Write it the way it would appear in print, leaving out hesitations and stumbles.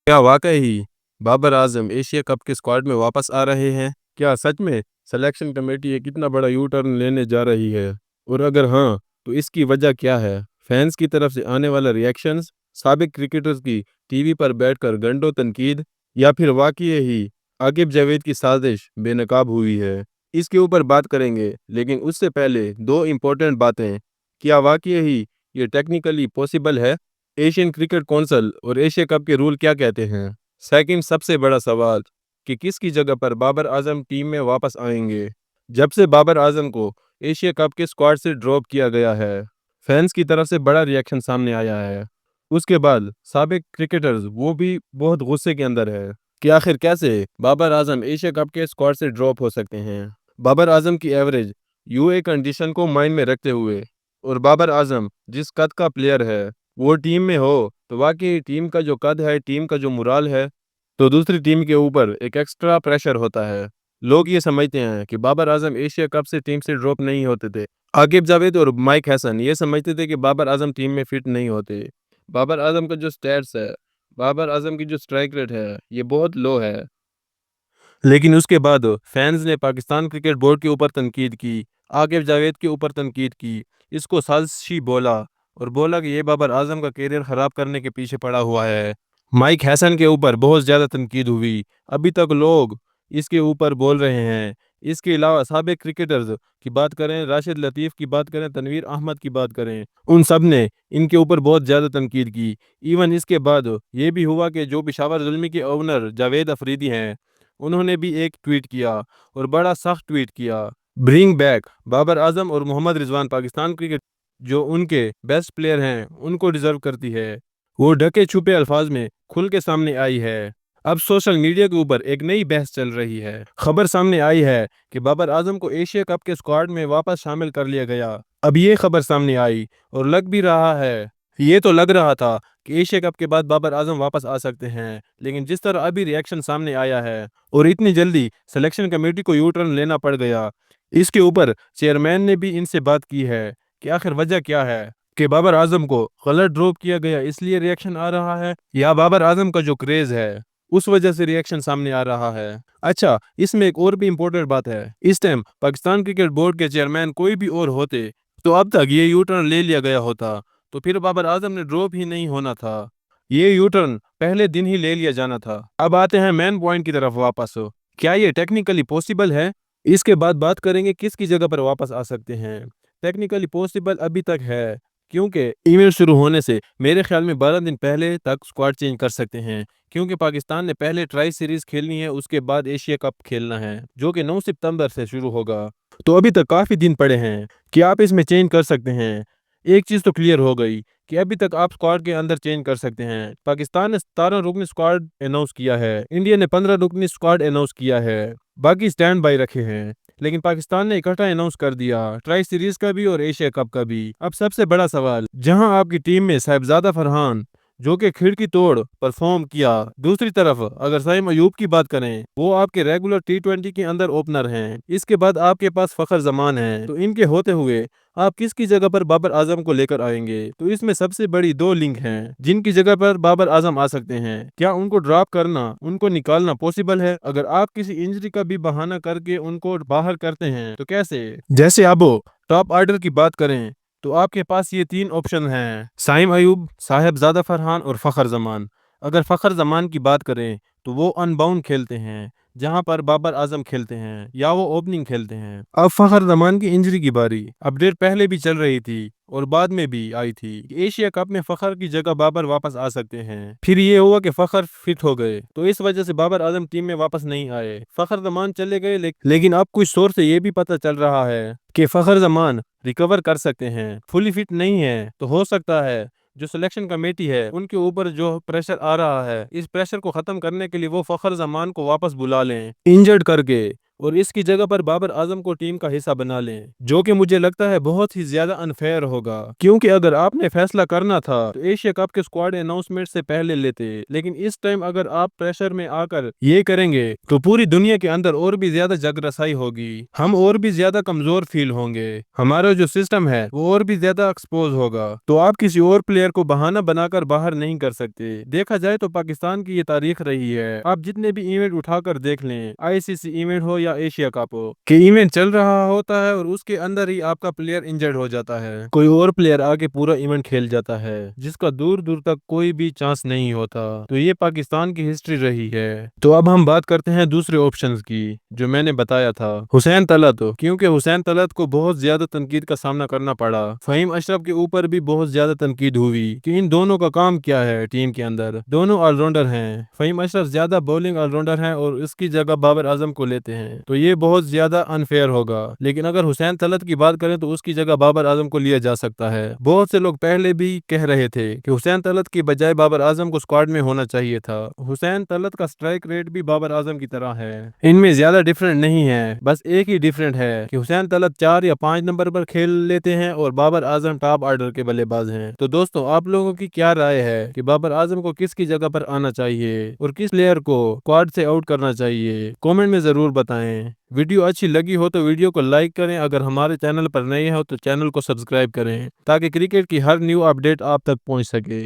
کیا واقعی Babar Azam Asia cup کے اسکواڈ میں واپس آ رہے ہیں؟ کیا سچ میں سلیکشن کمیٹی ایک اتنا بڑا یو ٹرن لینے جا رہی ہے؟ اور اگر ہاں تو اس کی وجہ کیا ہے؟ فینس کی طرف سے آنے والا ریئیکشنز، سابق کرکٹرز کی ٹی وی پر بیٹھ کر گھنٹوں تنقید، یا پھر واقعی ہی عاقب جاوید کی سازش بے نقاب ہوئی ہے؟ اس کے اوپر بات کریں گے، لیکن اس سے پہلے دو امپورٹنٹ باتیں۔ کیا واقعی ہی یہ ٹیکنیکلی پاسبل ہے؟ ایشین کرکٹ کونسل اور ایشیا کپ کے رول کیا کہتے ہیں؟ سیکنڈ سب سے بڑا سوال کہ کس کی جگہ پر بابر اعظم ٹیم میں واپس آئیں گے؟ جب سے بابر اعظم کو ایشیا کپ کے اسکواڈ سے ڈراپ کیا گیا ہے، فینس کی طرف سے بڑا ریئیکشن سامنے آیا ہے۔ اس کے بعد سابق کرکٹرز وہ بھی بہت غصے کے اندر ہے کہ آخر کیسے بابر اعظم ایشیا کپ کے اسکواڈ سے ڈراپ ہو سکتے ہیں۔ بابر اعظم کی ایوریج یو اے کنڈیشن کو مائنڈ میں رکھتے ہوئے، اور بابر اعظم جس قد کا پلیئر ہے وہ ٹیم میں ہو تو واقعی ٹیم کا جو قد ہے، ٹیم کا جو مرال ہے، تو دوسری ٹیم کے اوپر ایک ایکسٹرا پریشر ہوتا ہے۔ لوگ یہ سمجھتے ہیں کہ بابر اعظم ایشیا کپ سے ٹیم سے ڈراپ نہیں ہوتے تھے۔ عاقب جاوید اور مائک ہیسن یہ سمجھتے تھے کہ بابر اعظم ٹیم میں فٹ نہیں ہوتے۔ بابر اعظم کا جو سٹیٹس ہے، بابر اعظم کی جو اسٹرائک ریٹ ہے، یہ بہت لو ہے۔ لیکن اس کے بعد فینز نے پاکستان کرکٹ بورڈ کے اوپر تنقید کی، عاقب جاوید کے اوپر تنقید کی، اس کو سازشی بولا، اور بولا کہ یہ بابر اعظم کا کیریئر خراب کرنے کے پیچھے پڑا ہوا ہے۔ مائک ہیسن کے اوپر بہت زیادہ تنقید ہوئی، ابھی تک لوگ اس کے اوپر بول رہے ہیں۔ اس کے علاوہ سابق کرکٹرز کی بات کریں، راشد لطیف کی بات کریں، تنویر احمد کی بات کریں، ان سب نے ان کے اوپر بہت زیادہ تنقید کی۔ ایون اس کے بعد یہ بھی ہوا کہ جو پشاور زلمی کے اوونر جاوید افریدی ہیں، انہوں نے بھی ایک ٹویٹ کیا، اور بڑا سخت ٹویٹ کیا، برنگ بیک بابر اعظم اور محمد رضوان۔ پاکستان کرکٹ جو ان کے بیسٹ پلیئر ہیں ان کو ڈیزرو کرتی ہے۔ وہ ڈھکے چھپے الفاظ میں کھل کے سامنے آئی ہے۔ اب سوشل میڈیا کے اوپر ایک نئی بحث چل رہی ہے۔ خبر سامنے آئی ہے کہ بابر اعظم کو ایشیا کپ کے اسکواڈ میں واپس شامل کر لیا گیا۔ اب یہ خبر سامنے آئی اور لگ بھی رہا ہے، یہ تو لگ رہا تھا کہ ایشیا کپ کے بعد بابر اعظم واپس آ سکتے ہیں، لیکن جس طرح ابھی ریئیکشن سامنے آیا ہے اور اتنی جلدی سلیکشن کمیٹی کو یو ٹرن لینا پڑ گیا، اس کے اوپر چیئرمین نے بھی ان سے بات کی ہے کہ آخر وجہ کیا ہے کہ بابر اعظم کو غلط ڈراپ کیا گیا، اس لیے ریئیکشن آ رہا ہے، یا بابر اعظم کا جو کریز ہے اس وجہ سے ریئیکشن سامنے آ رہا ہے۔ اچھا، اس میں ایک اور بھی امپورٹنٹ بات ہے۔ اس ٹائم پاکستان کرکٹ بورڈ کے چیئرمین کوئی بھی اور ہوتے تو اب تک یہ یو ٹرن لے لیا گیا ہوتا، تو پھر بابر اعظم نے ڈراپ ہی نہیں ہونا تھا، یہ یو ٹرن پہلے دن ہی لے لیا جانا تھا۔ اب آتے ہیں مین پوائنٹ کی طرف واپس۔ کیا یہ ٹیکنیکلی پاسبل ہے؟ اس کے بعد بات کریں گے کس کی جگہ پر واپس آ سکتے ہیں۔ ٹیکنیکلی پاسبل ابھی تک ہے، کیونکہ ایونٹ شروع ہونے سے میرے خیال میں 12 دن پہلے تک اسکواڈ چینج کر سکتے ہیں، کیونکہ پاکستان نے پہلے ٹرائی سیریز کھیلنی ہے، اس کے بعد ایشیا کپ کھیلنا ہے جو کہ 9 ستمبر سے شروع ہوگا، تو ابھی تک کافی دن پڑے ہیں کہ آپ اس میں چینج کر سکتے ہیں۔ ایک چیز تو کلیئر ہو گئی کہ ابھی تک آپ اسکواڈ کے اندر چینج کر سکتے ہیں۔ پاکستان نے 17 رکنی اسکواڈ اناؤنس کیا ہے، انڈیا نے 15 رکنی اسکواڈ اناؤنس کیا ہے، باقی سٹینڈ بائی رکھے ہیں، لیکن پاکستان نے اکٹھا اناؤنس کر دیا ٹرائی سیریز کا بھی اور ایشیا کپ کا بھی۔ اب سب سے بڑا سوال، جہاں آپ کی ٹیم میں صاحبزادہ فرحان جو کہ کھڑکی توڑ پرفارم کیا، دوسری طرف اگر سائم ایوب کی بات کریں، وہ آپ کے ریگولر ٹی 20 کے اندر اوپنر ہیں، اس کے بعد آپ کے پاس فخر زمان ہیں، تو ان کے ہوتے ہوئے آپ کس کی جگہ پر بابر اعظم کو لے کر آئیں گے؟ تو اس میں سب سے بڑی دو لنک ہیں جن کی جگہ پر بابر اعظم آ سکتے ہیں۔ کیا ان کو ڈراپ کرنا، ان کو نکالنا پاسبل ہے؟ اگر آپ کسی انجری کا بھی بہانہ کر کے ان کو باہر کرتے ہیں تو کیسے؟ جیسے اب ٹاپ آرڈر کی بات کریں تو آپ کے پاس یہ 3 آپشن ہیں: سائم ایوب، صاحبزادہ فرحان اور فخر زمان۔ اگر فخر زمان کی بات کریں تو وہ ان باؤنڈ کھیلتے ہیں جہاں پر بابر اعظم کھیلتے ہیں، یا وہ اوپننگ کھیلتے ہیں۔ اب فخر زمان کی انجری کی باری، اپڈیٹ پہلے بھی چل رہی تھی اور بعد میں بھی آئی تھی کہ ایشیا کپ میں فخر کی جگہ بابر واپس آ سکتے ہیں۔ پھر یہ ہوا کہ فخر فٹ ہو گئے تو اس وجہ سے بابر اعظم ٹیم میں واپس نہیں آئے، فخر زمان چلے گئے، لیکن اب کچھ سورس سے یہ بھی پتہ چل رہا ہے کہ فخر زمان ریکور کر سکتے ہیں، فلی فٹ نہیں ہے، تو ہو سکتا ہے جو سلیکشن کمیٹی ہے ان کے اوپر جو پریشر آ رہا ہے، اس پریشر کو ختم کرنے کے لیے وہ فخر زمان کو واپس بلا لیں انجرڈ کر کے، اور اس کی جگہ پر بابر اعظم کو ٹیم کا حصہ بنا لیں، جو کہ مجھے لگتا ہے بہت ہی زیادہ انفیئر ہوگا، کیونکہ اگر آپ نے فیصلہ کرنا تھا تو ایشیا کپ کے اسکواڈ اناؤنسمنٹ سے پہلے لیتے، لیکن اس ٹائم اگر آپ پریشر میں آ کر یہ کریں گے تو پوری دنیا کے اندر اور بھی زیادہ جگ رسائی ہوگی، ہم اور بھی زیادہ کمزور فیل ہوں گے، ہمارا جو سسٹم ہے وہ اور بھی زیادہ ایکسپوز ہوگا، تو آپ کسی اور پلیئر کو بہانہ بنا کر باہر نہیں کر سکتے۔ دیکھا جائے تو پاکستان کی یہ تاریخ رہی ہے، آپ جتنے بھی ایونٹ اٹھا کر دیکھ لیں، آئی سی سی ایونٹ ہو یا ایشیا کپ ہو، کہ ایونٹ چل رہا ہوتا ہے اور اس کے اندر ہی آپ کا پلیئر انجرڈ ہو جاتا ہے، کوئی اور پلیئر آگے پورا ایونٹ کھیل جاتا ہے جس کا دور دور تک کوئی بھی چانس نہیں ہوتا، تو یہ پاکستان کی ہسٹری رہی ہے۔ تو اب ہم بات کرتے ہیں دوسرے آپشنز کی جو میں نے بتایا تھا، حسین طلعت، کیونکہ حسین طلعت کو بہت زیادہ تنقید کا سامنا کرنا پڑا، فہیم اشرف کے اوپر بھی بہت زیادہ تنقید ہوئی کہ ان دونوں کا کام کیا ہے ٹیم کے اندر، دونوں آل راؤنڈر ہیں، فہیم اشرف زیادہ بولنگ آل راؤنڈر ہیں اور اس کی جگہ بابر اعظم کو لیتے ہیں، تو یہ بہت زیادہ انفیئر ہوگا، لیکن اگر حسین طلعت کی بات کریں تو اس کی جگہ بابر اعظم کو لیا جا سکتا ہے۔ بہت سے لوگ پہلے بھی کہہ رہے تھے کہ حسین طلعت کی بجائے بابر اعظم کو اسکواڈ میں ہونا چاہیے تھا، حسین طلعت کا سٹرائک ریٹ بھی بابر اعظم کی طرح ہے، ان میں زیادہ ڈیفرنٹ نہیں ہے، بس ایک ہی ڈیفرنٹ ہے کہ حسین طلعت 4 یا 5 نمبر پر کھیل لیتے ہیں اور بابر اعظم ٹاپ آرڈر کے بلے باز ہیں۔ تو دوستو آپ لوگوں کی کیا رائے ہے کہ بابر اعظم کو کس کی جگہ پر آنا چاہیے اور کس پلیئر کو اسکواڈ سے آؤٹ کرنا چاہیے؟ کامنٹ میں ضرور بتائیں۔ ویڈیو اچھی لگی ہو تو ویڈیو کو لائک کریں، اگر ہمارے چینل پر نئے ہو تو چینل کو سبسکرائب کریں تاکہ کرکٹ کی ہر نیو اپڈیٹ آپ تک پہنچ سکے۔